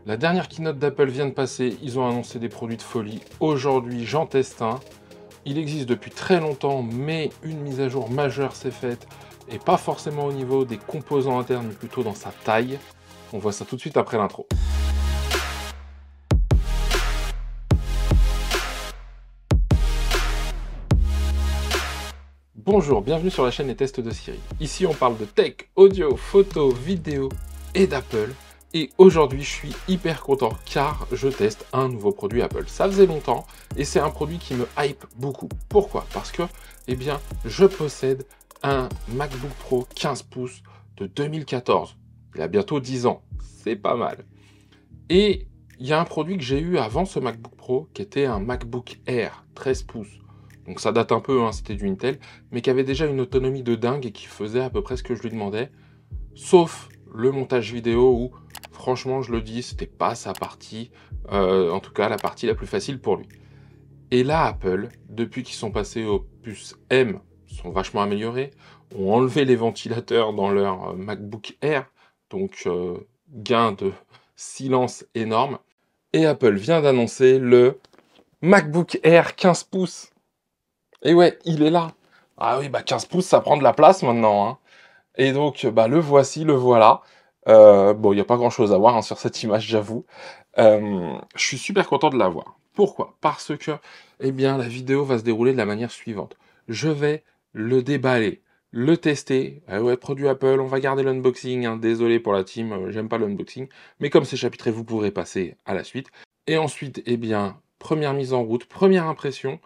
La dernière keynote d'Apple vient de passer, ils ont annoncé des produits de folie. Aujourd'hui, j'en teste un. Il existe depuis très longtemps, mais une mise à jour majeure s'est faite, et pas forcément au niveau des composants internes, mais plutôt dans sa taille. On voit ça tout de suite après l'intro. Bonjour, bienvenue sur la chaîne des tests de Siri. Ici on parle de tech, audio, photo, vidéo et d'Apple. Et aujourd'hui je suis hyper content car je teste un nouveau produit Apple. Ça faisait longtemps et c'est un produit qui me hype beaucoup. Pourquoi? Parce que je possède un MacBook Pro 15 pouces de 2014. Il a bientôt 10 ans. C'est pas mal. Et il y a un produit que j'ai eu avant ce MacBook Pro qui était un MacBook Air 13 pouces. Donc ça date un peu, hein, c'était du Intel, mais qui avait déjà une autonomie de dingue et qui faisait à peu près ce que je lui demandais. Sauf le montage vidéo où, franchement, je le dis, c'était pas sa partie, en tout cas la partie la plus facile pour lui. Et là, Apple, depuis qu'ils sont passés aux puces M, sont vachement améliorés, ont enlevé les ventilateurs dans leur MacBook Air, donc gain de silence énorme. Et Apple vient d'annoncer le MacBook Air 15 pouces. Et ouais, il est là. Ah oui, 15 pouces, ça prend de la place maintenant, hein. Et donc, le voici, le voilà. Bon, il n'y a pas grand-chose à voir, hein, sur cette image, j'avoue. Je suis super content de l'avoir. Pourquoi? Parce que, la vidéo va se dérouler de la manière suivante. Je vais le déballer, le tester. Ah ouais, produit Apple, on va garder l'unboxing, hein. Désolé pour la team, j'aime pas l'unboxing. Mais comme c'est chapitré, vous pourrez passer à la suite. Et ensuite, première mise en route, première impression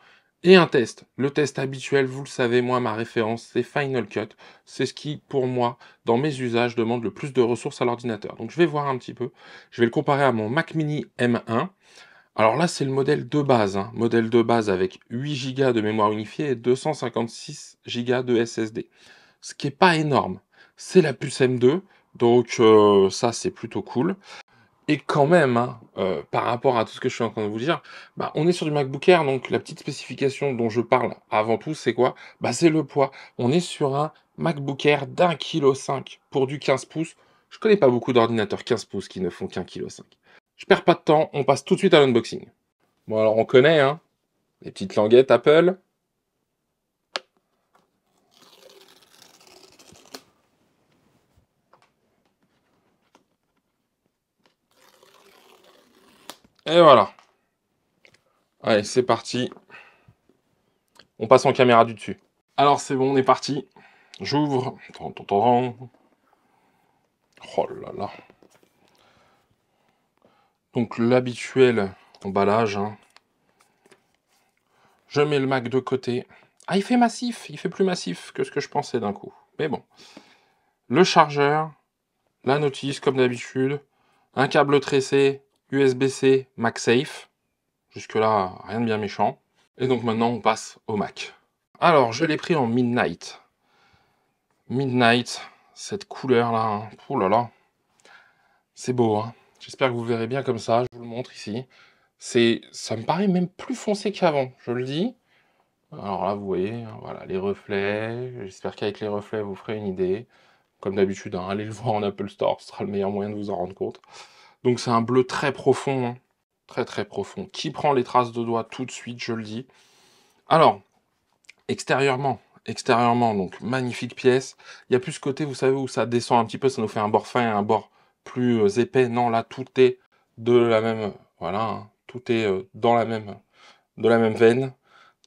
et un test. Le test habituel, vous le savez, moi, ma référence, c'est Final Cut. C'est ce qui, pour moi, dans mes usages, demande le plus de ressources à l'ordinateur. Donc je vais voir un petit peu. Je vais le comparer à mon Mac Mini M1. Alors là, c'est le modèle de base, hein. Modèle de base avec 8 Go de mémoire unifiée et 256 Go de SSD. Ce qui est pas énorme. C'est la puce M2, donc ça, c'est plutôt cool. Et quand même, hein, par rapport à tout ce que je suis en train de vous dire, on est sur du MacBook Air, donc la petite spécification dont je parle avant tout, c'est quoi? C'est le poids. On est sur un MacBook Air d'1,5 kg pour du 15 pouces. Je connais pas beaucoup d'ordinateurs 15 pouces qui ne font qu'1,5 kg. Je perds pas de temps, on passe tout de suite à l'unboxing. Bon alors on connaît, hein, les petites languettes Apple. Et voilà. Allez, c'est parti. On passe en caméra du dessus. Alors c'est bon, on est parti. J'ouvre. Oh là là. Donc l'habituel emballage, hein. Je mets le Mac de côté. Ah, il fait massif, il fait plus massif que ce que je pensais d'un coup. Mais bon. Le chargeur, la notice comme d'habitude, un câble tressé USB-C MagSafe. Jusque-là, rien de bien méchant. Et donc maintenant, on passe au Mac. Alors, je l'ai pris en Midnight. Midnight, cette couleur-là, hein. Oh là là. C'est beau, hein. J'espère que vous verrez bien comme ça. Je vous le montre ici. Ça me paraît même plus foncé qu'avant, je le dis. Alors là, vous voyez, hein, voilà, les reflets. J'espère qu'avec les reflets, vous ferez une idée. Comme d'habitude, hein, allez le voir en Apple Store, ce sera le meilleur moyen de vous en rendre compte. Donc c'est un bleu très profond, hein. Très très profond, qui prend les traces de doigts tout de suite, je le dis. Alors, extérieurement, donc magnifique pièce. Il y a plus ce côté, vous savez, où ça descend un petit peu, ça nous fait un bord fin et un bord plus épais. Non, là, tout est de la même, voilà, hein, tout est de la même veine,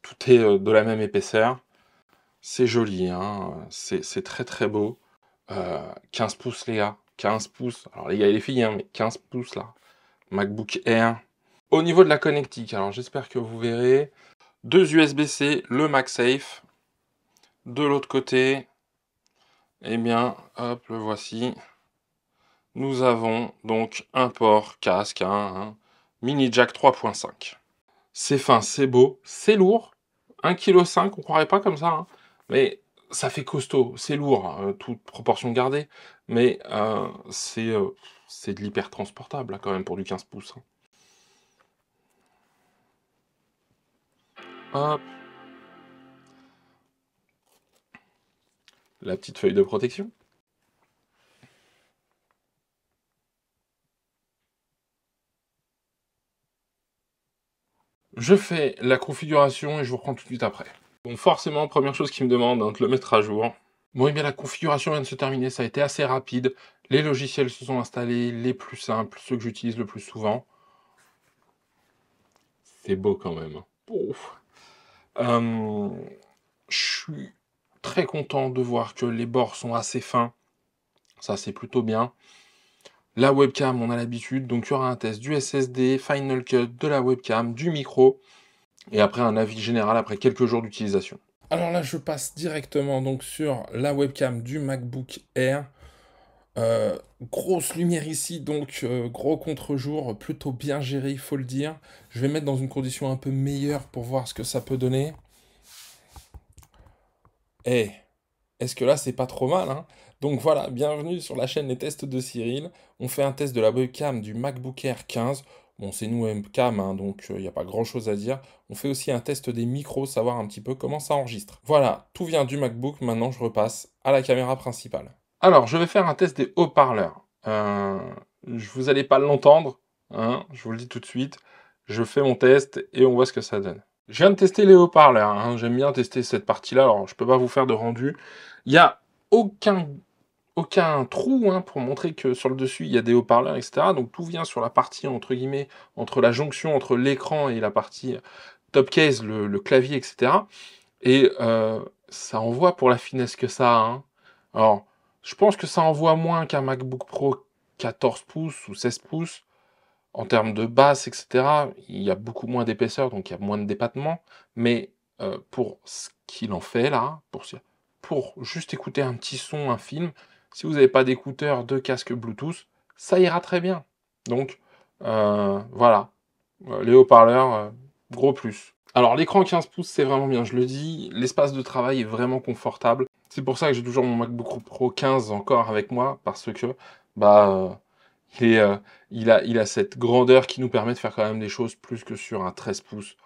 tout est de la même épaisseur. C'est joli, hein, c'est très très beau. 15 pouces, les gars, 15 pouces. Alors les gars et les filles, hein, mais 15 pouces là. MacBook Air. Au niveau de la connectique, alors j'espère que vous verrez. Deux USB-C, le MagSafe. De l'autre côté, hop, le voici. Nous avons donc un port casque, un mini jack 3.5. C'est fin, c'est beau, c'est lourd. 1,5 kg, on croirait pas comme ça, hein. Mais ça fait costaud, c'est lourd, hein, toute proportion gardée. Mais c'est de l'hyper transportable, là, quand même, pour du 15 pouces, hein. Hop. La petite feuille de protection. Je fais la configuration et je vous reprends tout de suite après. Bon, forcément, première chose qui me demande de le mettre à jour. Bon, et bien la configuration vient de se terminer, ça a été assez rapide. Les logiciels se sont installés, les plus simples, ceux que j'utilise le plus souvent. C'est beau quand même. Ouf. Je suis très content de voir que les bords sont assez fins. Ça, c'est plutôt bien. La webcam, on a l'habitude, donc il y aura un test du SSD, Final Cut, de la webcam, du micro, et après un avis général après quelques jours d'utilisation. Alors là, je passe directement donc sur la webcam du MacBook Air. Grosse lumière ici, donc gros contre-jour, plutôt bien géré, il faut le dire. Je vais mettre dans une condition un peu meilleure pour voir ce que ça peut donner. Eh, est-ce que là, c'est pas trop mal, hein? Donc voilà, bienvenue sur la chaîne Les Tests de Cyril. On fait un test de la webcam du MacBook Air 15. Bon, c'est nous webcam, hein, donc il n'y a pas grand-chose à dire. On fait aussi un test des micros, savoir un petit peu comment ça enregistre. Voilà, tout vient du MacBook, maintenant je repasse à la caméra principale. Alors, je vais faire un test des haut-parleurs. Vous n'allez pas l'entendre, hein, je vous le dis tout de suite. Je fais mon test et on voit ce que ça donne. Je viens de tester les haut-parleurs, hein. J'aime bien tester cette partie-là, alors je peux pas vous faire de rendu. Il n'y a aucun trou, hein, pour montrer que sur le dessus, il y a des haut-parleurs, etc. Donc tout vient sur la partie, entre guillemets, entre la jonction entre l'écran et la partie top case, le clavier, etc. Et ça envoie pour la finesse que ça a, hein. Alors, je pense que ça envoie moins qu'un MacBook Pro 14 pouces ou 16 pouces. En termes de basse, etc., il y a beaucoup moins d'épaisseur, donc il y a moins de débattement. Mais pour ce qu'il en fait là, pour juste écouter un petit son, un film, si vous n'avez pas d'écouteurs, de casque Bluetooth, ça ira très bien. Donc voilà, les haut-parleurs, gros plus. Alors l'écran 15 pouces, c'est vraiment bien, je le dis, l'espace de travail est vraiment confortable. C'est pour ça que j'ai toujours mon MacBook Pro 15 encore avec moi, parce que bah il a cette grandeur qui nous permet de faire quand même des choses plus que sur un 13 pouces.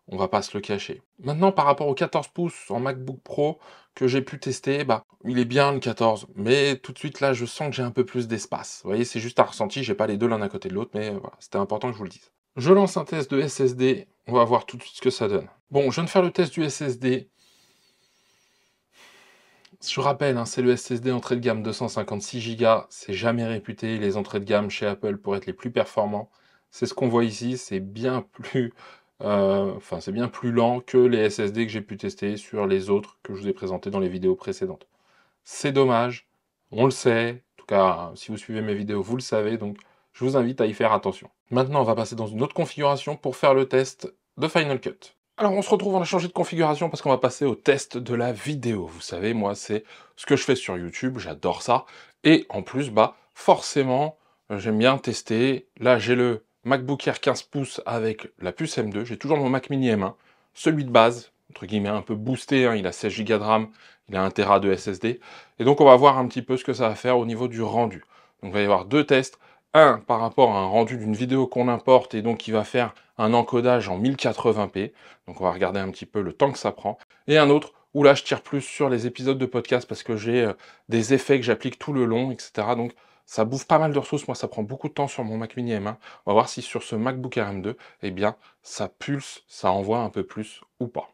On va pas se le cacher. Maintenant, par rapport au 14 pouces en MacBook Pro que j'ai pu tester, bah, il est bien le 14, mais tout de suite là, je sens que j'ai un peu plus d'espace. Vous voyez, c'est juste un ressenti, j'ai pas les deux l'un à côté de l'autre, mais voilà, c'était important que je vous le dise. Je lance un test de SSD, on va voir tout de suite ce que ça donne. Bon, je viens de faire le test du SSD. Je rappelle, hein, c'est le SSD entrée de gamme 256 Go, c'est jamais réputé les entrées de gamme chez Apple pour être les plus performants. C'est ce qu'on voit ici, c'est bien plus, c'est bien plus lent que les SSD que j'ai pu tester sur les autres que je vous ai présentés dans les vidéos précédentes. C'est dommage, on le sait, en tout cas, si vous suivez mes vidéos, vous le savez, donc je vous invite à y faire attention. Maintenant, on va passer dans une autre configuration pour faire le test de Final Cut. Alors on se retrouve, on a changé de configuration parce qu'on va passer au test de la vidéo. Vous savez, moi c'est ce que je fais sur YouTube, j'adore ça. Et en plus, bah forcément, j'aime bien tester. Là j'ai le MacBook Air 15 pouces avec la puce M2, j'ai toujours mon Mac Mini M1, celui de base, entre guillemets un peu boosté, hein, il a 16 Go de RAM, il a 1 Tera de SSD. Et donc on va voir un petit peu ce que ça va faire au niveau du rendu. Donc il va y avoir deux tests. Un par rapport à un rendu d'une vidéo qu'on importe et donc qui va faire un encodage en 1080p. Donc on va regarder un petit peu le temps que ça prend. Et un autre où là je tire plus sur les épisodes de podcast parce que j'ai des effets que j'applique tout le long, etc. Donc ça bouffe pas mal de ressources. Moi ça prend beaucoup de temps sur mon Mac Mini M1. On va voir si sur ce MacBook Air M2, eh bien ça pulse, ça envoie un peu plus ou pas.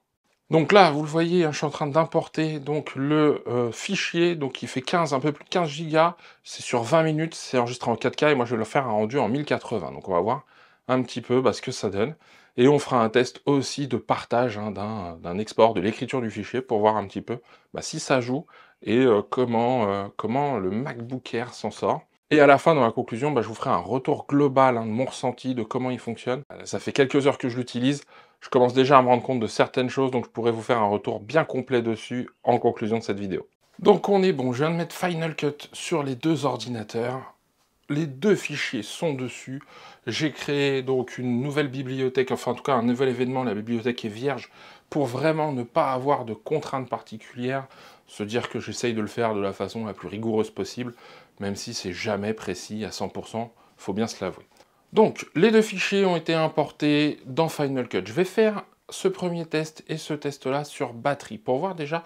Donc là, vous le voyez, hein, je suis en train d'importer donc le fichier, donc il fait 15, un peu plus de 15 Go, c'est sur 20 minutes, c'est enregistré en 4K, et moi je vais le faire un rendu en 1080. Donc on va voir un petit peu ce que ça donne. Et on fera un test aussi de partage, hein, d'un export, de l'écriture du fichier, pour voir un petit peu si ça joue, et comment le MacBook Air s'en sort. Et à la fin, dans la conclusion, je vous ferai un retour global, hein, de mon ressenti, de comment il fonctionne. Ça fait quelques heures que je l'utilise, je commence déjà à me rendre compte de certaines choses, donc je pourrais vous faire un retour bien complet dessus en conclusion de cette vidéo. Donc on est bon, je viens de mettre Final Cut sur les deux ordinateurs. Les deux fichiers sont dessus. J'ai créé donc une nouvelle bibliothèque, enfin en tout cas un nouvel événement, la bibliothèque est vierge, pour vraiment ne pas avoir de contraintes particulières, se dire que j'essaye de le faire de la façon la plus rigoureuse possible, même si c'est jamais précis à 100%, faut bien se l'avouer. Donc, les deux fichiers ont été importés dans Final Cut. Je vais faire ce premier test et ce test-là sur batterie, pour voir déjà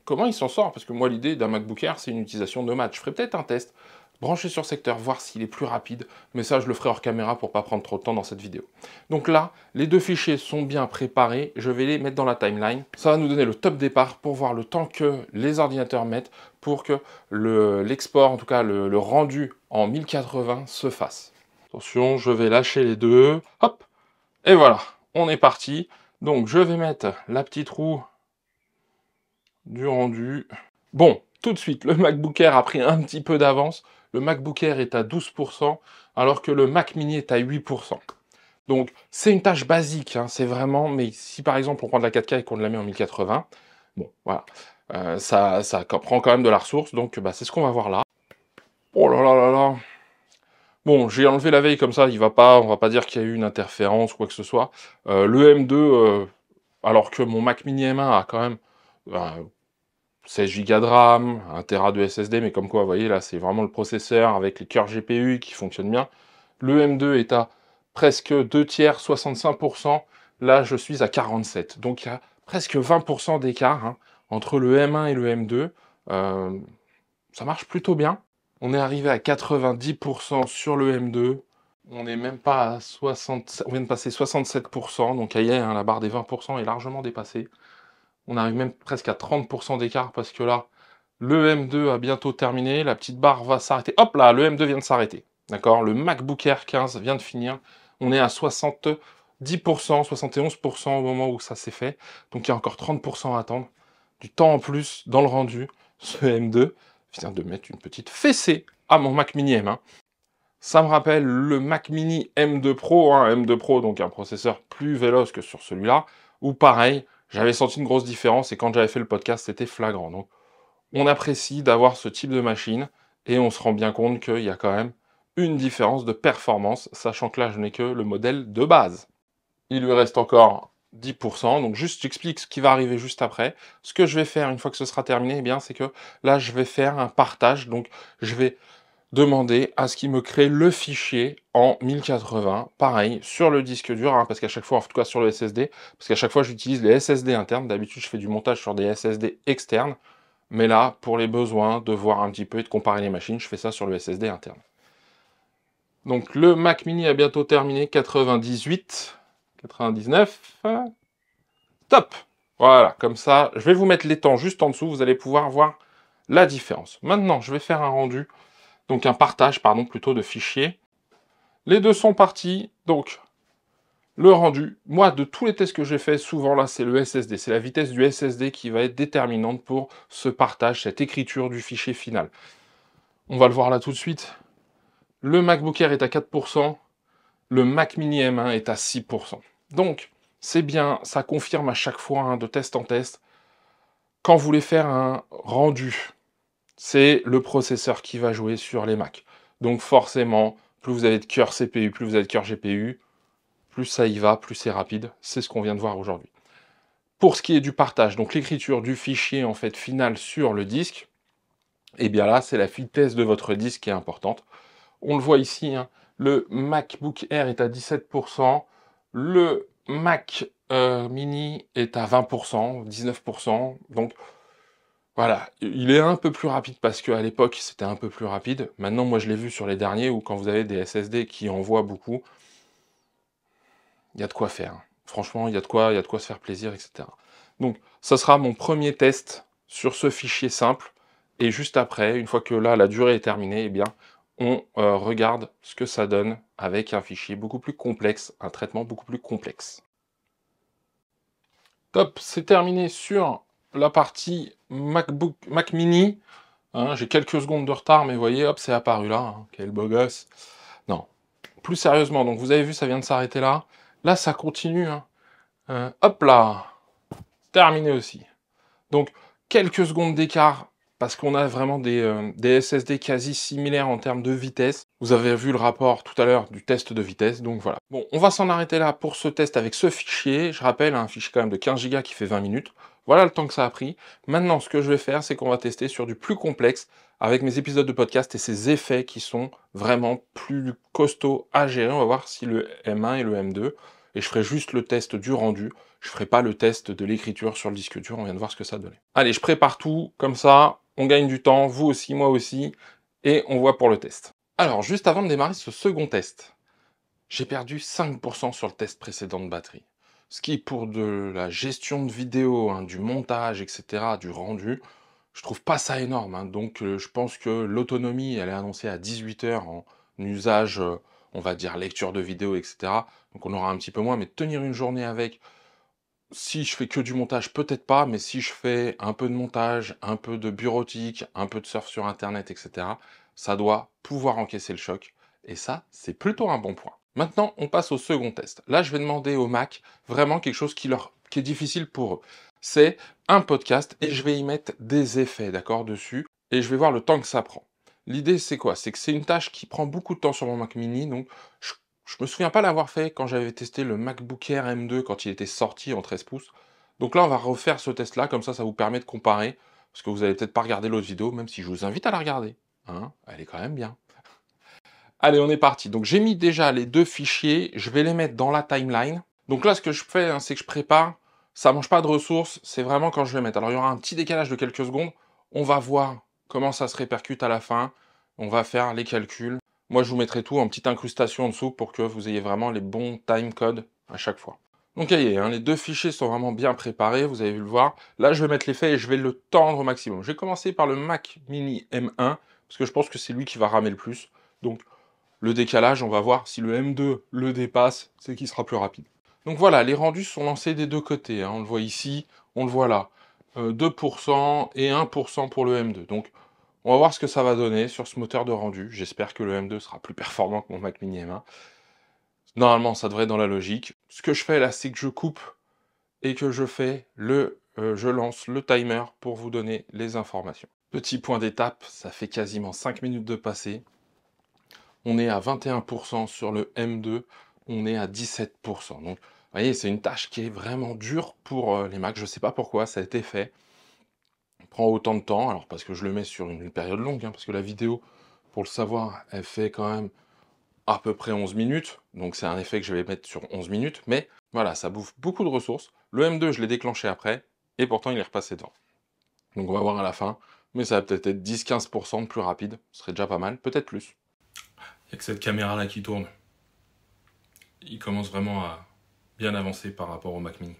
comment il s'en sort, parce que moi, l'idée d'un MacBook Air, c'est une utilisation de match. Je ferai peut-être un test brancher sur secteur, voir s'il est plus rapide, mais ça je le ferai hors caméra pour pas prendre trop de temps dans cette vidéo. Donc là, les deux fichiers sont bien préparés, je vais les mettre dans la timeline. Ça va nous donner le top départ pour voir le temps que les ordinateurs mettent pour que l'export, en tout cas le rendu en 1080 se fasse. Attention, je vais lâcher les deux, hop, et voilà, on est parti. Donc je vais mettre la petite roue du rendu. Bon, tout de suite, le MacBook Air a pris un petit peu d'avance. Le MacBook Air est à 12%, alors que le Mac Mini est à 8%. Donc, c'est une tâche basique, hein, c'est vraiment... Mais si par exemple on prend de la 4K et qu'on la met en 1080, bon, voilà, ça prend quand même de la ressource, donc bah, c'est ce qu'on va voir là. Oh là là là là. Bon, j'ai enlevé la veille comme ça, on va pas dire qu'il y a eu une interférence ou quoi que ce soit. Le M2, alors que mon Mac Mini M1 a quand même 16 Go de RAM, 1 Tera de SSD, mais comme quoi, vous voyez, là, c'est vraiment le processeur avec les cœurs GPU qui fonctionnent bien. Le M2 est à presque 2 tiers, 65%. Là, je suis à 47. Donc, il y a presque 20% d'écart hein, entre le M1 et le M2. Ça marche plutôt bien. On est arrivé à 90% sur le M2. On n'est même pas à 60... On vient de passer 67%. Donc, hier, hein, la barre des 20% est largement dépassée. On arrive même presque à 30% d'écart parce que là, le M2 a bientôt terminé. La petite barre va s'arrêter. Hop là, le M2 vient de s'arrêter. D'accord? Le MacBook Air 15 vient de finir. On est à 70%, 71% au moment où ça s'est fait. Donc, il y a encore 30% à attendre. Du temps en plus dans le rendu. Ce M2 vient de mettre une petite fessée à mon Mac Mini M1. Ça me rappelle le Mac Mini M2 Pro. Hein, M2 Pro, donc un processeur plus véloce que sur celui-là. Ou pareil, j'avais senti une grosse différence et quand j'avais fait le podcast, c'était flagrant. Donc, on apprécie d'avoir ce type de machine et on se rend bien compte qu'il y a quand même une différence de performance, sachant que là, je n'ai que le modèle de base. Il lui reste encore 10%, donc juste j'explique ce qui va arriver juste après. Ce que je vais faire une fois que ce sera terminé, eh bien, c'est que là, je vais faire un partage, donc je vais demander à ce qu'il me crée le fichier en 1080, pareil, sur le disque dur, hein, parce qu'à chaque fois, en tout cas sur le SSD, parce qu'à chaque fois j'utilise les SSD internes, d'habitude je fais du montage sur des SSD externes, mais là, pour les besoins de voir un petit peu et de comparer les machines, je fais ça sur le SSD interne. Donc le Mac Mini a bientôt terminé, 98, 99, top. Voilà, comme ça, je vais vous mettre les temps juste en dessous, vous allez pouvoir voir la différence. Maintenant, je vais faire un rendu, donc un partage, pardon, plutôt de fichiers. Les deux sont partis, donc le rendu. Moi, de tous les tests que j'ai fait, souvent là, c'est le SSD. C'est la vitesse du SSD qui va être déterminante pour ce partage, cette écriture du fichier final. On va le voir là tout de suite. Le MacBook Air est à 4%, le Mac Mini M1 est à 6%. Donc, c'est bien, ça confirme à chaque fois, hein, de test en test, quand vous voulez faire un rendu, c'est le processeur qui va jouer sur les Mac. Donc forcément, plus vous avez de cœur CPU, plus vous avez de cœur GPU, plus ça y va, plus c'est rapide. C'est ce qu'on vient de voir aujourd'hui. Pour ce qui est du partage, donc l'écriture du fichier en fait final sur le disque, et bien là, c'est la vitesse de votre disque qui est importante. On le voit ici, hein, le MacBook Air est à 17%, le Mac Mini est à 20%, 19%, donc voilà, il est un peu plus rapide parce qu'à l'époque, c'était un peu plus rapide. Maintenant, moi, je l'ai vu sur les derniers où quand vous avez des SSD qui envoient beaucoup, il y a de quoi faire. Franchement, il y a de quoi se faire plaisir, etc. Donc, ça sera mon premier test sur ce fichier simple. Et juste après, une fois que là, la durée est terminée, eh bien, on regarde ce que ça donne avec un fichier beaucoup plus complexe, un traitement beaucoup plus complexe. Top, c'est terminé sur la partie Mac Mini. Hein, j'ai quelques secondes de retard, mais vous voyez, hop, c'est apparu là. Hein, quel beau gosse. Non, plus sérieusement, donc vous avez vu, ça vient de s'arrêter là. Là, ça continue. Hein. Hop là, terminé aussi. Donc, quelques secondes d'écart, parce qu'on a vraiment des SSD quasi similaires en termes de vitesse. Vous avez vu le rapport tout à l'heure du test de vitesse, donc voilà. Bon, on va s'en arrêter là pour ce test avec ce fichier. Je rappelle, un fichier quand même de 15 Go qui fait 20 minutes. Voilà le temps que ça a pris. Maintenant, ce que je vais faire, c'est qu'on va tester sur du plus complexe avec mes épisodes de podcast et ces effets qui sont vraiment plus costauds à gérer. On va voir si le M1 et le M2, et je ferai juste le test du rendu. Je ferai pas le test de l'écriture sur le disque dur, on vient de voir ce que ça donnait. Allez, je prépare tout, comme ça, on gagne du temps, vous aussi, moi aussi, et on voit pour le test. Alors, juste avant de démarrer ce second test, j'ai perdu 5% sur le test précédent de batterie. Ce qui, pour de la gestion de vidéo, hein, du montage, etc., du rendu, je trouve pas ça énorme. Hein. Donc, je pense que l'autonomie, elle est annoncée à 18 heures en usage, on va dire lecture de vidéo, etc. Donc, on aura un petit peu moins, mais tenir une journée avec, si je fais que du montage, peut-être pas, mais si je fais un peu de montage, un peu de bureautique, un peu de surf sur internet, etc., ça doit pouvoir encaisser le choc. Et ça, c'est plutôt un bon point. Maintenant, on passe au second test. Là, je vais demander au Mac vraiment quelque chose qui est difficile pour eux. C'est un podcast et je vais y mettre des effets, d'accord, dessus. Et je vais voir le temps que ça prend. L'idée, c'est quoi? C'est que c'est une tâche qui prend beaucoup de temps sur mon Mac mini, donc je me souviens pas l'avoir fait quand j'avais testé le MacBook Air M2 quand il était sorti en 13 pouces. Donc là, on va refaire ce test-là, comme ça vous permet de comparer, parce que vous avez peut-être pas regardé l'autre vidéo, même si je vous invite à la regarder. Hein, elle est quand même bien. Allez, on est parti. Donc j'ai mis déjà les deux fichiers, je vais les mettre dans la timeline. Donc là, ce que je fais, hein, c'est que je prépare, ça mange pas de ressources, c'est vraiment quand je vais mettre. Alors il y aura un petit décalage de quelques secondes, on va voir comment ça se répercute à la fin, on va faire les calculs. Moi, je vous mettrai tout en petite incrustation en dessous pour que vous ayez vraiment les bons time-codes à chaque fois. Donc, ça y est, hein, les deux fichiers sont vraiment bien préparés, vous avez vu le voir. Là, je vais mettre l'effet et je vais le tendre au maximum. Je vais commencer par le Mac Mini M1, parce que je pense que c'est lui qui va ramer le plus. Donc, le décalage, on va voir si le M2 le dépasse, c'est qu'il sera plus rapide. Donc voilà, les rendus sont lancés des deux côtés. Hein. On le voit ici, on le voit là. 2% et 1% pour le M2. Donc, on va voir ce que ça va donner sur ce moteur de rendu. J'espère que le M2 sera plus performant que mon Mac Mini M1. Normalement, ça devrait être dans la logique. Ce que je fais là, c'est que je coupe et que je lance le timer pour vous donner les informations. Petit point d'étape, ça fait quasiment 5 minutes de passé. On est à 21% sur le M2, on est à 17%. Donc, vous voyez, c'est une tâche qui est vraiment dure pour les Macs. Je ne sais pas pourquoi ça a été fait. Prend autant de temps, alors parce que je le mets sur une période longue, hein, parce que la vidéo, pour le savoir, elle fait quand même à peu près 11 minutes, donc c'est un effet que je vais mettre sur 11 minutes, mais voilà, ça bouffe beaucoup de ressources. Le M2, je l'ai déclenché après, et pourtant il est repassé dedans. Donc on va voir à la fin, mais ça va peut-être être 10-15% de plus rapide, ce serait déjà pas mal, peut-être plus. Il n'y a que cette caméra-là qui tourne. Il commence vraiment à bien avancer par rapport au Mac Mini.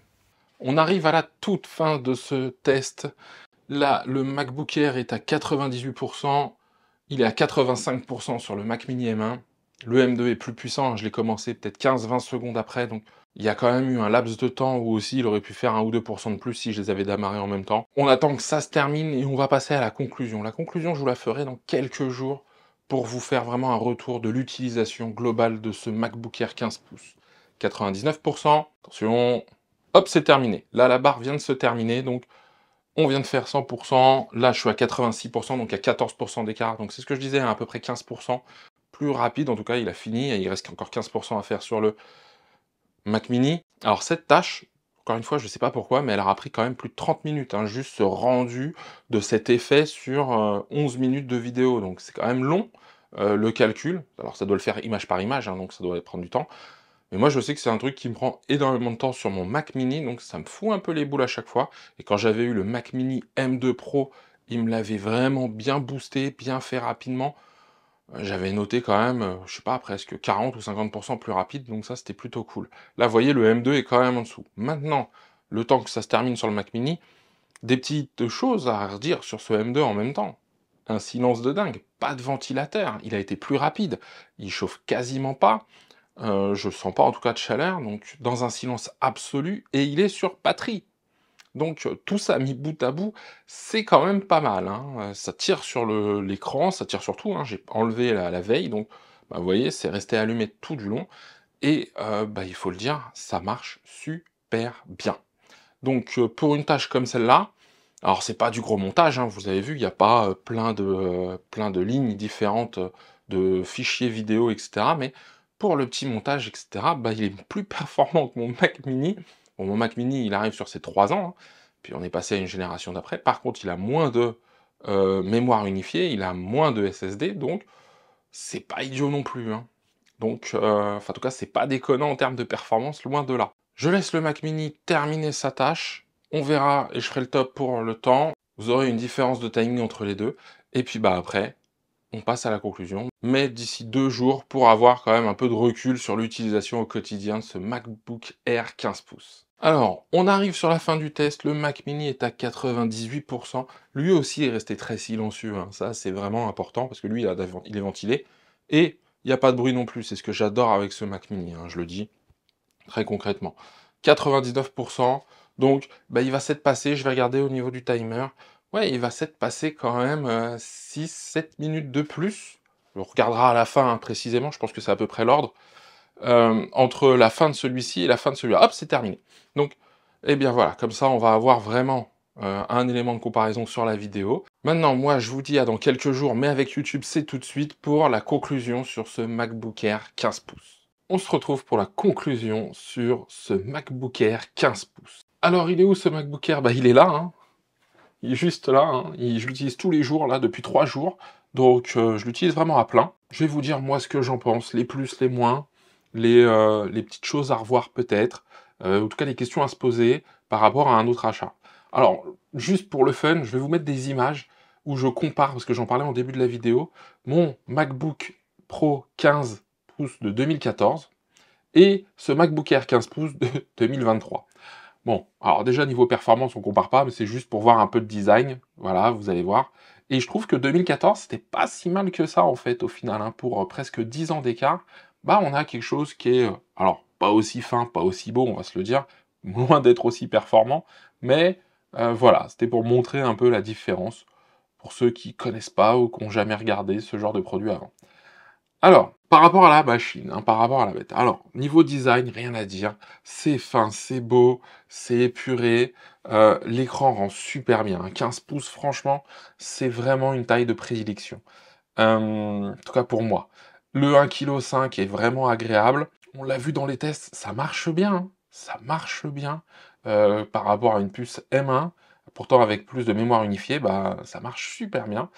On arrive à la toute fin de ce test. Là, le MacBook Air est à 98%, il est à 85% sur le Mac Mini M1. Le M2 est plus puissant, je l'ai commencé peut-être 15-20 secondes après, donc il y a quand même eu un laps de temps où aussi il aurait pu faire 1 ou 2% de plus si je les avais démarrés en même temps. On attend que ça se termine et on va passer à la conclusion. La conclusion, je vous la ferai dans quelques jours pour vous faire vraiment un retour de l'utilisation globale de ce MacBook Air 15 pouces. 99%, attention, hop, c'est terminé. Là, la barre vient de se terminer, donc on vient de faire 100%, là je suis à 86%, donc à 14% d'écart, donc c'est ce que je disais, hein, à peu près 15% plus rapide, en tout cas il a fini, et il reste encore 15% à faire sur le Mac Mini. Alors cette tâche, encore une fois, je ne sais pas pourquoi, mais elle aura pris quand même plus de 30 minutes, hein, juste ce rendu de cet effet sur 11 minutes de vidéo, donc c'est quand même long, le calcul, alors ça doit le faire image par image, hein, donc ça doit prendre du temps, mais moi, je sais que c'est un truc qui me prend énormément de temps sur mon Mac Mini, donc ça me fout un peu les boules à chaque fois. Et quand j'avais eu le Mac Mini M2 Pro, il me l'avait vraiment bien boosté, bien fait rapidement. J'avais noté quand même, je sais pas, presque 40 ou 50% plus rapide, donc ça, c'était plutôt cool. Là, vous voyez, le M2 est quand même en dessous. Maintenant, le temps que ça se termine sur le Mac Mini, des petites choses à redire sur ce M2 en même temps. Un silence de dingue, pas de ventilateur, il a été plus rapide, il chauffe quasiment pas. Je sens pas en tout cas de chaleur, donc dans un silence absolu, et il est sur batterie. Donc tout ça mis bout à bout, c'est quand même pas mal. Hein. Ça tire sur l'écran, ça tire sur tout. Hein. J'ai enlevé la veille, donc bah, vous voyez, c'est resté allumé tout du long. Et bah, il faut le dire, ça marche super bien. Donc pour une tâche comme celle-là, alors c'est pas du gros montage, hein, vous avez vu, il n'y a pas plein de lignes différentes de fichiers vidéo, etc. Mais pour le petit montage, etc., bah, il est plus performant que mon Mac Mini. Bon, mon Mac Mini, il arrive sur ses 3 ans, hein, puis on est passé à une génération d'après. Par contre, il a moins de mémoire unifiée, il a moins de SSD, donc c'est pas idiot non plus. Hein. Donc, en tout cas, c'est pas déconnant en termes de performance, loin de là. Je laisse le Mac Mini terminer sa tâche, on verra et je ferai le top pour le temps. Vous aurez une différence de timing entre les deux, et puis bah après, on passe à la conclusion, mais d'ici 2 jours pour avoir quand même un peu de recul sur l'utilisation au quotidien de ce MacBook Air 15 pouces. Alors, on arrive sur la fin du test, le Mac mini est à 98%, lui aussi est resté très silencieux, hein. Ça c'est vraiment important parce que lui il est ventilé, et il n'y a pas de bruit non plus, c'est ce que j'adore avec ce Mac mini, hein, je le dis très concrètement. 99%, donc bah, il va s'être passé, je vais regarder au niveau du timer, ouais, il va s'être passé quand même 6-7 minutes de plus. On regardera à la fin, hein, précisément, je pense que c'est à peu près l'ordre. Entre la fin de celui-ci et la fin de celui-là. Hop, c'est terminé. Donc, eh bien voilà, comme ça, on va avoir vraiment un élément de comparaison sur la vidéo. Maintenant, moi, je vous dis à dans quelques jours, mais avec YouTube, c'est tout de suite pour la conclusion sur ce MacBook Air 15 pouces. On se retrouve pour la conclusion sur ce MacBook Air 15 pouces. Alors, il est où ce MacBook Air? Bah, il est là, hein. Il est juste là, hein. Je l'utilise tous les jours, là, depuis 3 jours. Donc, je l'utilise vraiment à plein. Je vais vous dire, moi, ce que j'en pense, les plus, les moins, les petites choses à revoir peut-être, en tout cas, les questions à se poser par rapport à un autre achat. Alors, juste pour le fun, je vais vous mettre des images où je compare, parce que j'en parlais en début de la vidéo, mon MacBook Pro 15 pouces de 2014 et ce MacBook Air 15 pouces de 2023. Bon, alors déjà niveau performance on compare pas, mais c'est juste pour voir un peu de design, voilà, vous allez voir. Et je trouve que 2014 c'était pas si mal que ça en fait au final, hein, pour presque 10 ans d'écart, bah on a quelque chose qui est, alors pas aussi fin, pas aussi beau, on va se le dire, loin d'être aussi performant, mais voilà, c'était pour montrer un peu la différence pour ceux qui connaissent pas ou qui n'ont jamais regardé ce genre de produit avant. Alors, par rapport à la machine, hein, par rapport à la bête. Alors, niveau design, rien à dire. C'est fin, c'est beau, c'est épuré. L'écran rend super bien. 15 pouces, franchement, c'est vraiment une taille de prédilection. En tout cas pour moi. Le 1,5 kg est vraiment agréable. On l'a vu dans les tests, ça marche bien, hein. Ça marche bien. Par rapport à une puce M1, pourtant avec plus de mémoire unifiée, bah, ça marche super bien.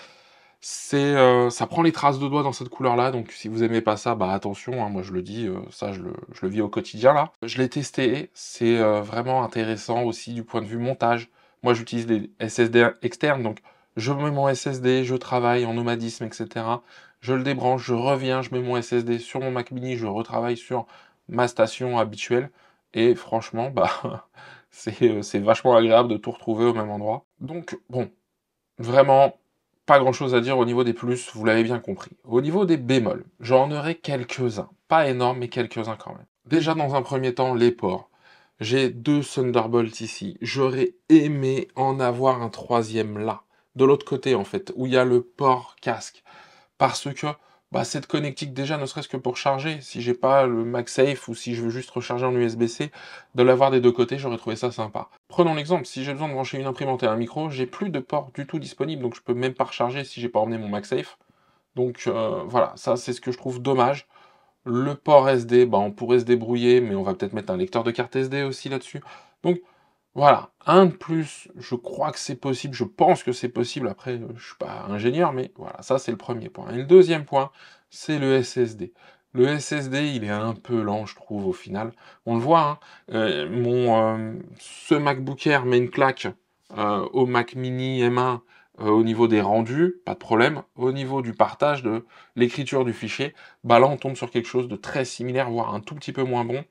Ça prend les traces de doigts dans cette couleur-là, donc si vous aimez pas ça, bah attention, hein, moi je le dis, ça je le vis au quotidien là. Je l'ai testé, c'est vraiment intéressant aussi du point de vue montage. Moi j'utilise des SSD externes, donc je mets mon SSD, je travaille en nomadisme, etc. Je le débranche, je reviens, je mets mon SSD sur mon Mac mini, je retravaille sur ma station habituelle, et franchement, bah c'est vachement agréable de tout retrouver au même endroit. Donc bon, vraiment, pas grand-chose à dire au niveau des plus, vous l'avez bien compris. Au niveau des bémols, j'en aurai quelques-uns. Pas énormes, mais quelques-uns quand même. Déjà, dans un premier temps, les ports. J'ai 2 Thunderbolt ici. J'aurais aimé en avoir un troisième là. De l'autre côté, en fait, où il y a le port casque. Parce que bah, cette connectique, déjà, ne serait-ce que pour charger, si j'ai pas le MagSafe ou si je veux juste recharger en USB-C, de l'avoir des deux côtés, j'aurais trouvé ça sympa. Prenons l'exemple, si j'ai besoin de brancher une imprimante et un micro, j'ai plus de port du tout disponible, donc je peux même pas recharger si j'ai pas emmené mon MagSafe. Donc voilà, ça c'est ce que je trouve dommage. Le port SD, bah, on pourrait se débrouiller, mais on va peut-être mettre un lecteur de carte SD aussi là-dessus. Donc voilà, un de plus, je crois que c'est possible, je pense que c'est possible, après je suis pas ingénieur, mais voilà, ça c'est le premier point. Et le deuxième point, c'est le SSD. Le SSD, il est un peu lent, je trouve, au final. On le voit, hein, ce MacBook Air met une claque au Mac Mini M1 au niveau des rendus, pas de problème. Au niveau du partage de l'écriture du fichier, bah là on tombe sur quelque chose de très similaire, voire un tout petit peu moins bon.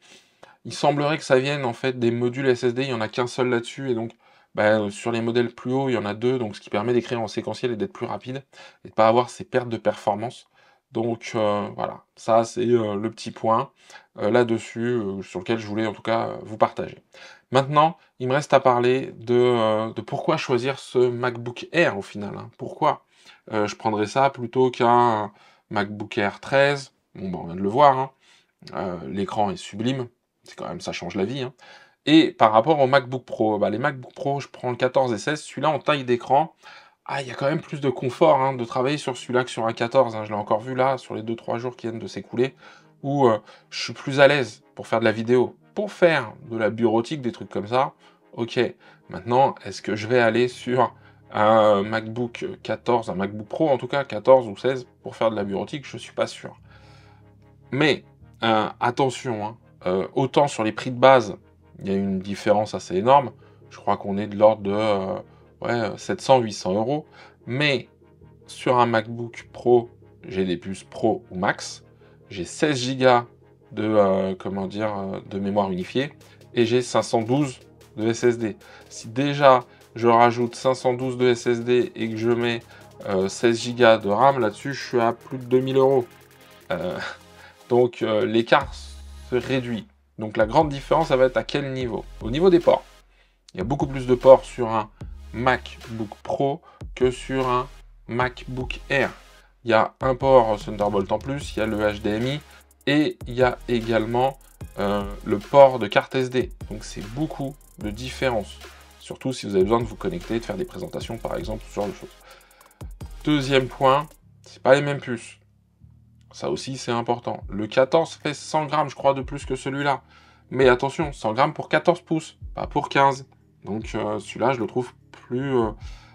Il semblerait que ça vienne en fait des modules SSD, il n'y en a qu'un seul là-dessus, et donc bah, sur les modèles plus hauts, il y en a deux, donc ce qui permet d'écrire en séquentiel et d'être plus rapide, et de pas avoir ces pertes de performance. Donc voilà, ça c'est le petit point là-dessus, sur lequel je voulais en tout cas vous partager. Maintenant, il me reste à parler de pourquoi choisir ce MacBook Air au final, hein. Pourquoi je prendrais ça plutôt qu'un MacBook Air 13, bon bah, on vient de le voir, hein. L'écran est sublime, c'est quand même, ça change la vie, hein. Et par rapport au MacBook Pro, bah, les MacBook Pro, je prends le 14 et 16, celui-là en taille d'écran, ah, il y a quand même plus de confort, hein, de travailler sur celui-là que sur un 14, hein. Je l'ai encore vu là, sur les 2-3 jours qui viennent de s'écouler, où je suis plus à l'aise pour faire de la vidéo. Pour faire de la bureautique, des trucs comme ça, ok. Maintenant, est-ce que je vais aller sur un MacBook 14, un MacBook Pro en tout cas, 14 ou 16, pour faire de la bureautique? Je suis pas sûr. Mais attention, hein, autant sur les prix de base, il y a une différence assez énorme. Je crois qu'on est de l'ordre de ouais, 700-800 €. Mais sur un MacBook Pro, j'ai des puces Pro ou Max, j'ai 16 Go de mémoire unifiée et j'ai 512 de SSD. Si déjà je rajoute 512 de SSD et que je mets 16 Go de RAM là-dessus, je suis à plus de 2000 €. Donc l'écart se réduit. Donc la grande différence, ça va être à quel niveau? Au niveau des ports. Il y a beaucoup plus de ports sur un MacBook Pro que sur un MacBook Air. Il y a un port Thunderbolt en plus, il y a le HDMI et il y a également le port de carte SD. Donc c'est beaucoup de différence. Surtout si vous avez besoin de vous connecter, de faire des présentations par exemple, ce genre de choses. Deuxième point, c'est pas les mêmes puces. Ça aussi c'est important. Le 14 fait 100 grammes je crois de plus que celui-là. Mais attention, 100 grammes pour 14 pouces, pas pour 15. Donc celui-là je le trouve plus...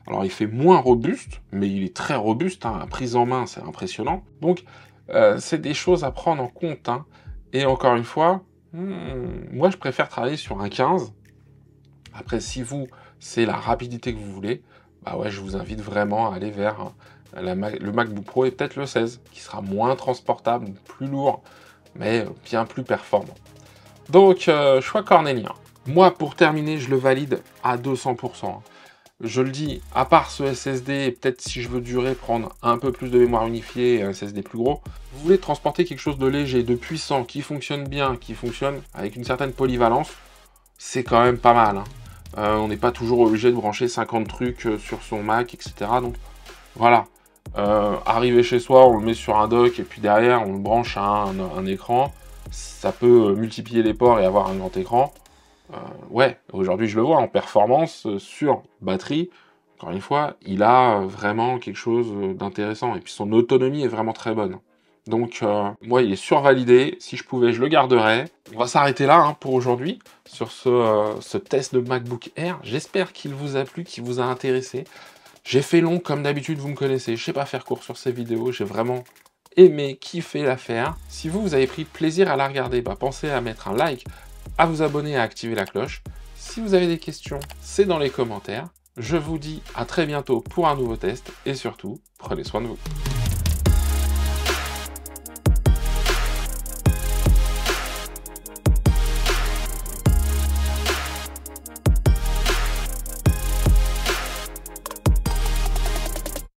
Alors il fait moins robuste, mais il est très robuste, hein. La prise en main c'est impressionnant. Donc c'est des choses à prendre en compte, hein. Et encore une fois, moi je préfère travailler sur un 15. Après si vous, c'est la rapidité que vous voulez, bah ouais, je vous invite vraiment à aller vers le MacBook Pro et peut-être le 16, qui sera moins transportable, plus lourd, mais bien plus performant. Donc choix cornélien. Moi pour terminer, je le valide à 200%. Je le dis, à part ce SSD, peut-être si je veux durer, prendre un peu plus de mémoire unifiée et un SSD plus gros, vous voulez transporter quelque chose de léger, de puissant, qui fonctionne bien, qui fonctionne avec une certaine polyvalence, c'est quand même pas mal, hein. On n'est pas toujours obligé de brancher 50 trucs sur son Mac, etc. Donc voilà, arriver chez soi, on le met sur un dock et puis derrière on le branche à un écran, ça peut multiplier les ports et avoir un grand écran. Ouais, aujourd'hui je le vois en performance sur batterie, encore une fois, il a vraiment quelque chose d'intéressant et puis son autonomie est vraiment très bonne. Donc moi il est survalidé, si je pouvais je le garderais. On va s'arrêter là hein, pour aujourd'hui sur ce test de MacBook Air. J'espère qu'il vous a plu, qu'il vous a intéressé. J'ai fait long comme d'habitude, vous me connaissez, je sais pas faire court sur ces vidéos, j'ai vraiment aimé, kiffé la faire. Si vous avez pris plaisir à la regarder, bah pensez à mettre un like, à vous abonner et à activer la cloche. Si vous avez des questions, c'est dans les commentaires. Je vous dis à très bientôt pour un nouveau test et surtout, prenez soin de vous.